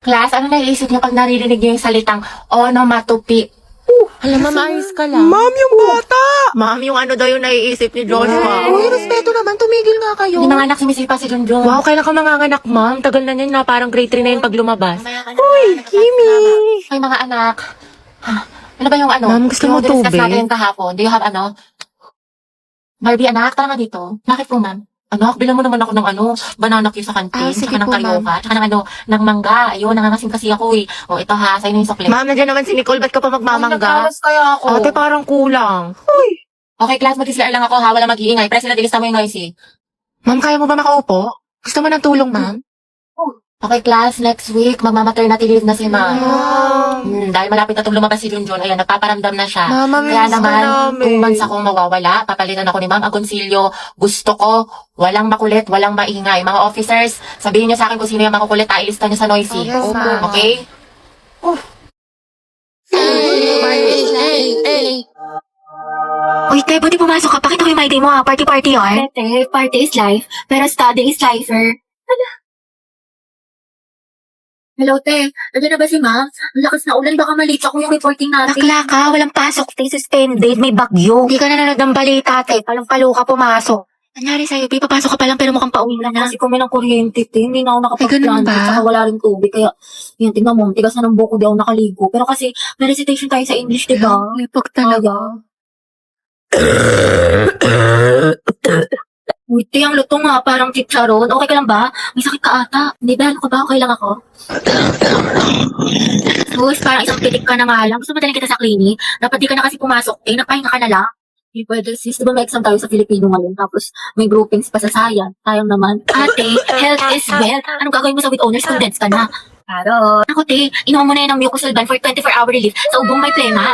Class, ano naiisip niyo pag naririnig niyo yung salitang onomatopoeia? Alam, ma'am, ayos ka lang. Ma'am, yung bata! Ma'am, yung ano daw yung naiisip ni Joshua. Uy, respeto naman, tumigil nga kayo. Hindi mga anak sumisipa si Junjun. Wow, kailan ka manganganak, ma'am? Tagal na niyan na, parang grade 3 na yun pag lumabas. Uy, Kimi! Ay, mga anak. Ano ba yung ano? Ma'am, gusto mo yung discuss tubig? natin kahapon. Do you have ano? Barbie, anak, tara nga dito. Bakit po, ma'am? Anak, bilang mo naman ako ng ano, banana cue sa kantin, Sige tsaka ng po, karyoka, tsaka ng ano, ng mangga. Ayun, nangangasim kasi ako eh. O, ito ha, sa'yo na yung sukli. Ma'am, nandiyan naman si Nicole, ba't ka pa magmamangga? Kaya ako. Ate, parang kulang. Okay, class, mag-isla lang ako ha, wala mag-iingay. Press na dilista mo yung noisy. Ma'am, kaya mo ba makaupo? Gusto mo ng tulong, ma'am? Okay, class, next week, magmamaternity leave na si ma'am. Dahil malapit na itong lumabas si Junjun, ayan, nagpaparamdam na siya. Mama, Kaya miss naman, ka namin. 2 months akong mawawala. Papalitan ako ni Ma'am Agoncillo. Gusto ko, walang makulit, walang maingay. Mga officers, sabihin niyo sa akin kung sino yung makukulit, ilista niyo sa noisy. Yes, ma'am. Okay? Uy, te, buti pumasok ka. Pakita ko yung my day mo ha. Party-party yun. Te, party is life, pero study is lifer. Hello, te. Nandiyan na ba si ma'am? Ang lakas na ulan. Baka malito ako yung reporting natin. Bakla ka, walang pasok, te, suspended, may bagyo. Hindi ka nanonood ng balita, te, palang-palo ka pumasok. Nangyari sa'yo, be, papasok ka pa lang pero mukhang pauwi na na. Kasi kung may ng kuryente, te, hindi na ako nakapag-plan. ganun ba? Saka wala rin tubig. Kaya, yun, tingnan mo, tigas na ng buko, di ako nakaligo. Pero kasi, may recitation tayo sa English, di ba? May pag talaga. Uy, te, ang luto nga, parang chicharon. Okay ka lang ba? May sakit ka ata. Hindi ba? Ano ka ba? Okay lang ako? Sus, parang isang pitik ka na nga lang. Gusto mo dalhin kita sa clinic? Dapat di ka na kasi pumasok. Eh, nagpahinga ka na lang. Hindi pwede, sis. Di ba may exam tayo sa Filipino ngayon? Tapos, may groupings pa sa science. Sayang naman. Ate, health is wealth. Anong gagawin mo sa with honors? Condensed ka na. Claro. Ako, te, inuha mo na yun ng mucosolvan for 24-hour relief sa ubong may plema.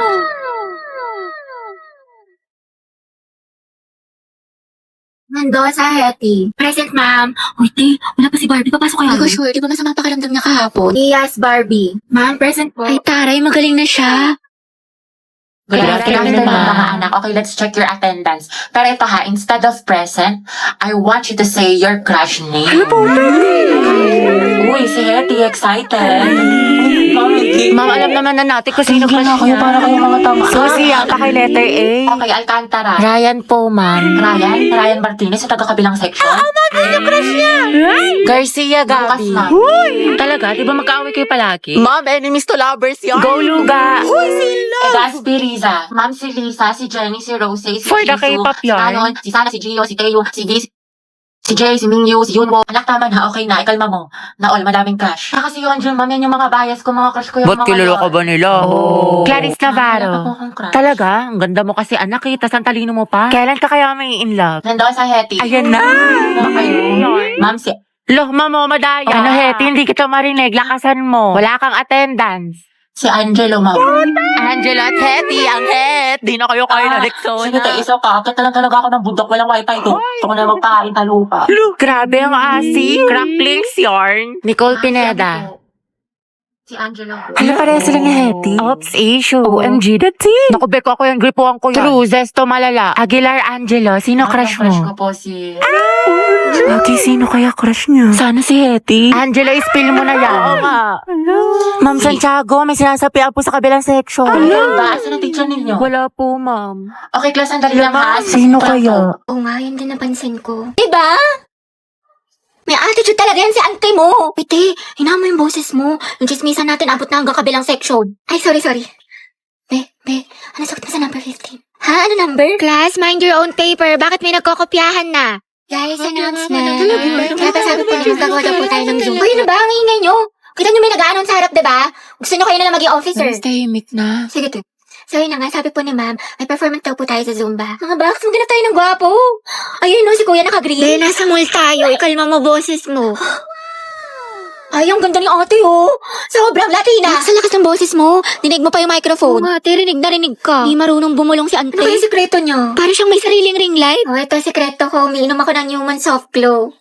Nando sa Hetty. Present, ma'am. Uy, te, wala pa si Barbie. Papasok kaya? Hindi ko sure, di ba masama pakiramdam niya kahapon? Yes, Barbie. Ma'am, present po. Ay, taray, magaling na siya. Good Good afternoon, afternoon, mga ma'am. anak. Okay, let's check your attendance. Pero ito ha, instead of present, I want you to say your crush name. Ano po? Uy, si Hetty, excited. Ma'am, alam naman na natin kung sino crush niya. Para kayong mga tama. Susi, yata kay letter A. Okay, Alcantara. Ryan po, ma'am. Ryan Martinez, yung taga-kabilang section. Garcia Gabi. Bukas na. Talaga? Di ba magkaaway kayo palagi? Ma'am, enemies to lovers yan. Go, Luga! Gaspi Riza. Ma'am, si Lisa, si Jenny, si Rose, si For the Jisoo, K-pop si yarn. Anon, si Sana, si Gio, si Teo, si V, si Jay, si Mingyu, si Yunwo. Anak, tama na. Okay na. Ikalma mo. Na all, madaming crush. Kasi yun, Jun, ma'am, yan yung mga bias ko, mga crush ko yung Ba't mga kilala ka yun. ba nila? Oh. Clarice Wala Navarro. pa po akong crush. Talaga? Ang ganda mo kasi anak eh. Tas ang talino mo pa. Kailan ka kaya may in love? Nandoon sa Hetty. Ayan na. Ano kayo? Ma'am, si Loh, mamo, madaya. Ano, Hetty, hindi kita marinig. Lakasan mo. Wala kang attendance. Angelo, ma'am. Angela at Hetty, ang het. Di na kayo kayo na Sige, te, isa pa. Kaya talaga ako ng bundok. Walang wifi to. Ito ko na magpakain sa lupa. Grabe ang asi. Cracklings yarn. Nicole Pineda. Si Angelo. Ano pareha sila ni Hetty? Oops, issue. OMG, that's it. Naku, beko ako yan. Gripuan ko yan. Cruzes to malala. Aguilar Angelo. Sino crush Crush ko mo? po si... Ate, sino kaya crush niya? Sana si Hetty. Angelo, spill mo na yan. Oo nga. Ma'am Santiago, may sinasapian po sa kabilang section. Ano ba? Asan ang teacher ninyo? Wala po, ma'am. Okay, class, sandali lang ha. Sino kaya? Oo nga, yun din napansin ko. Diba? May attitude talaga yan si ante mo. Piti, hinaan mo yung boses mo. Yung chismisan natin abot na hanggang kabilang section. Ay, sorry. Be, ano sagot mo sa number 15? Ha? Ano number? Class, mind your own paper. Bakit may nagkokopyahan na? Guys, announcement. Kaya pa sabi po niyo, gagawa daw po tayo ng Zoom. Uy, ano ba? Ang ingay nyo. Kita nyo may nag-aanon sa harap, diba? Gusto nyo kayo na lang maging officer. Tahimik na. Sige, te. So, yun na nga, sabi po ni ma'am, may performance daw po tayo sa Zumba. Mga baks, maghanap tayo ng gwapo. Ayun, no, si kuya naka-green. Be, nasa mall tayo. Ikalma mo boses mo. Ay, ang ganda ni ate, oh. Sobrang Latina. Sa lakas ng boses mo. Dinig mo pa yung microphone. Oo, ate, rinig na rinig ka. Di marunong bumulong si ante. Ano ba yung sikreto niyo? Para siyang may sariling ring light. Oh, ito sikreto ko. Umiinom ako ng human soft glow.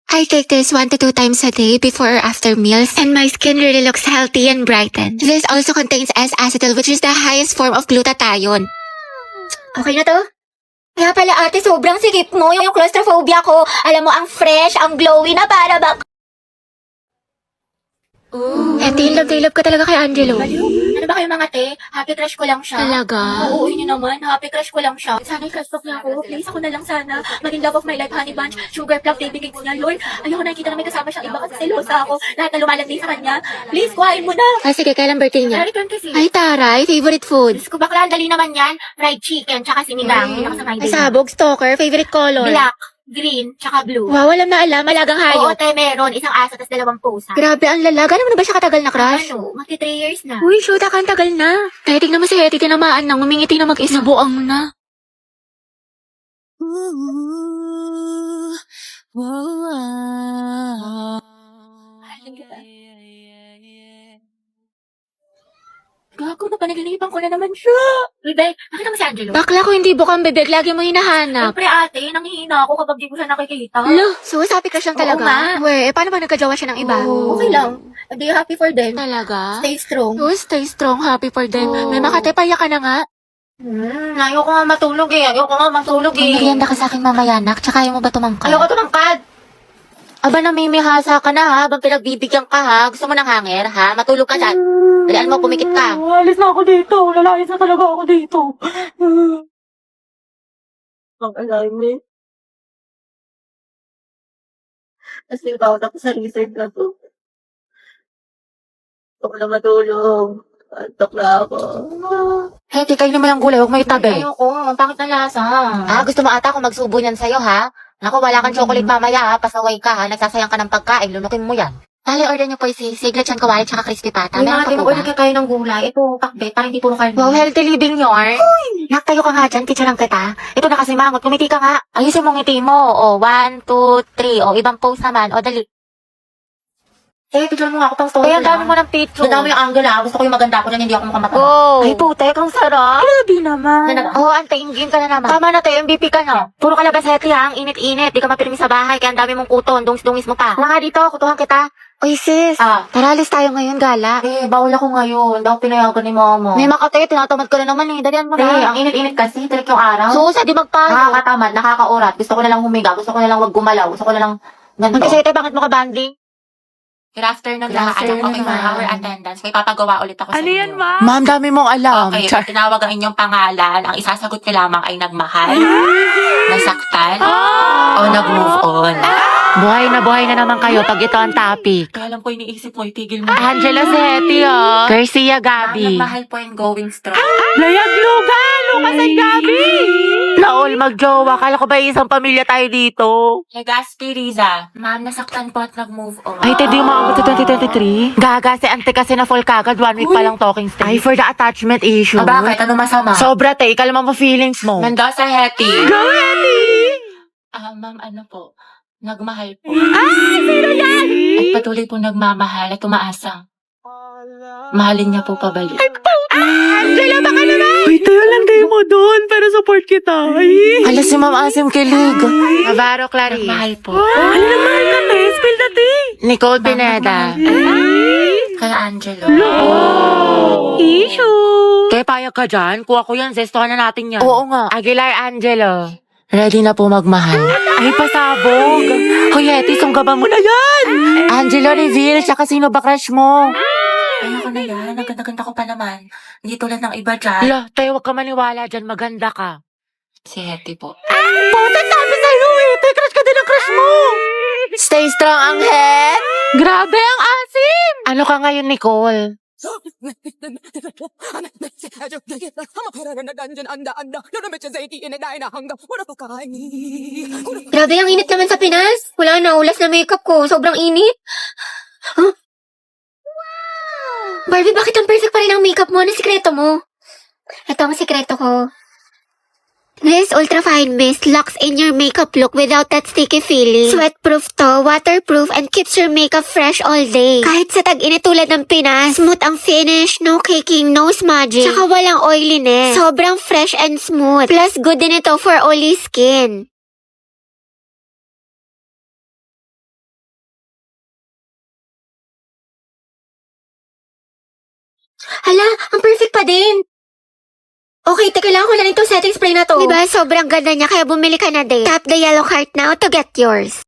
I take this 1 to 2 times a day before or after meals, and my skin really looks healthy and brightened. This also contains S-acetyl, which is the highest form of glutathione. Okay na to? Kaya pala ate, sobrang sikip mo. Yung claustrophobia ko, alam mo, ang fresh, ang glowy na para bang... Ate, love ka talaga kay Angelo. Ano ba kayo mga te? Happy crush ko lang siya. Talaga? Oo, yun naman. Happy crush ko lang siya. Sana crush talk niya ako. Please, ako na lang sana. Maging love of my life, honey bunch, sugar plug, baby cakes niya. Lord, ayoko nakikita na may kasama siyang iba kasi selosa ako. Lahat na lumalandi sa kanya. Please, kuhain mo na. Sige, kailan birthday niya? Return kasi. Ay, taray, favorite food. Diyos ko, bakla, ang dali naman yan. Fried chicken, tsaka sinigang. Yun ako sa my Ay, sabog, stalker, favorite color. Black, green, tsaka blue. Wow, alam na alam, malagang Oo, hayop. te, meron. Isang aso, tas 2 pusa. Grabe, ang lalaga. Ano ba siya katagal na crush? Ano, magti 3 years na. Uy, shoot, ang tagal na. Kaya tignan mo si Hetty, tinamaan nang umingiti na mag-isa. Nabuang mo na. Gago na, panaglilipan ko na naman siya. Bebe, nakita mo si Angelo? Bakla ko hindi bukang bebek, lagi mo hinahanap. Siyempre ate, nanghihina ako kapag di ko siya nakikita. Lo, so sabi ka siyang Oo talaga? nga. We, paano ba nagkajawa siya ng iba? Okay lang. Be happy for them. Talaga? Stay strong. Oh, stay strong, happy for them. Oo. May makatepaya ka na nga. Ayoko nga matulog eh. Merienda ka sa akin mamaya, nak. Tsaka ayaw mo ba tumangkad? Ayoko tumangkad. Aba, namimihasa ka na ha. Habang pinagbibigyan ka ha. Gusto mo ng hanger ha? Matulog ka dyan. Dalaan mo, pumikit ka. Alis na ako dito. Lalayas na talaga ako dito. Ang alarming. Kasi bawat ako sa research na to. Gusto ko na matulog. Antok na ako. Heti, kayo naman ang gulay. Huwag mo itabi. Ayoko, bakit na lasa? Gusto mo ata akong magsubo niyan sa'yo ha? Naku, wala kang chocolate mamaya ha. Pasaway ka ha. Nagsasayang ka ng pagkain. Lunukin mo yan. Dali, order niyo po si siglet chan kawali tsaka crispy pata. May Meron mga pa po order ba? ka tayo ng gulay. Ito, pakbet, para hindi puro karne. Wow, healthy living yarn. Nak, tayo ka nga dyan. Teacher lang kita. Ito na kasi mangot. Kumiti ka nga. Ayusin mo ngiti mo. O, 1, 2, 3. O, ibang pose naman. O, dali. Picture mo nga ako pang story. Kaya ang dami mo ng picture. Ang dami yung angle ha. Gusto ko yung maganda ko dyan. Hindi ako makamatama. Oh. Ay, putek. Ang sarap. Grabe naman. Antayin ka na naman. Tama na tayo, MVP ka na. Puro ka labasete ha, ang init-init. Di ka mapirmi sa bahay, kaya ang dami mong kuton. Dungis-dungis mo pa. Wala nga dito, kutuhan kita. Uy, sis. Tara, alis tayo ngayon, gala. Bawal ako ngayon. Hindi ako pinayagan ni mama. May makatay, tinatamad ka na naman eh. Dalian mo na. Ang init-init kasi, tirik yung araw. Susa, di magpayo. Nakakatamad, nakakaurat. Gusto ko na lang humiga. Gusto ko na lang wag gumalaw. Gusto ko na lang ganito. Mag-isete, bakit mo ka banding? Good afternoon, Good lahat. afternoon, Okay, for ma'am. our attendance. May papagawa ulit ako sa Ano inyo. yan, ma? Ma'am, dami mong alam. Okay, Char- tinawag ang inyong pangalan. Ang isasagot ko lamang ay nagmahal, nasaktan, o nag-move on. buhay na naman kayo pag ito ang topic. Kaya lang po iniisip mo, itigil mo. Angela Seti, oh. Garcia Gabi. Nagmahal po and going strong. Layag lugan! Lucas and Gabi! Naol, magjowa. Kala ko ba isang pamilya tayo dito? Legaspi Riza, ma'am, nasaktan po at nag-move on. Ay, Teddy, umabot sa 2023? Gaga, si ante kasi na full kagad. 1 week pa lang talking stage. Ay, for the attachment issue. Bakit? Ano masama? Sobra, te. Kalma mo feelings mo. Mendoza Hetty. Go, Hetty! Ma'am, ano po? Nagmahal po. Sino yan? At patuloy po nagmamahal at umaasa. Mahalin niya po pabalik. Angela, baka naman! Uy, tayo lang kayo mo doon para support kita. Ay! Hala si Ma'am Asim kilig. Navarro Clarice. Nagmahal po. Ano naman ka, te? Spill the tea. Nicole Pineda. Kaya Angelo. Issue. Te, payag ka dyan? Kuha ko yan. Zestohan na natin yan. Oo nga. Aguilar Angelo. Ready na po magmahal. Ay, pasabog. Hoy, Hetty, sunggaban mo na yan! Angelo, reveal. Tsaka sino ba crush mo? Ayoko na yan. Ang ganda-ganda ko pa naman. Hindi tulad ng iba dyan. Hala, tayo huwag ka maniwala dyan. Maganda ka. Si Hetty po. Puta, sabi sa'yo eh. Te, crush ka din ang crush mo. Stay strong, Angel. Grabe ang asim! Ano ka ngayon, Nicole? Grabe, ang init naman sa Pinas. Wala na, ulas na makeup ko. Sobrang init. Huh? Barbie, bakit ang perfect pa rin ang makeup mo? Ano sikreto mo? Ito ang sikreto ko. This Ultra Fine Mist locks in your makeup look without that sticky feeling. Sweatproof to, waterproof, and keeps your makeup fresh all day. Kahit sa tag-init tulad ng Pinas, smooth ang finish, no caking, no smudging, tsaka walang oiliness. Sobrang fresh and smooth. Plus, good din ito for oily skin. Hala, ang perfect pa din. Okay, kailangan ko na rin itong setting spray na to. Diba, sobrang ganda niya, kaya bumili ka na din. Tap the yellow card now to get yours.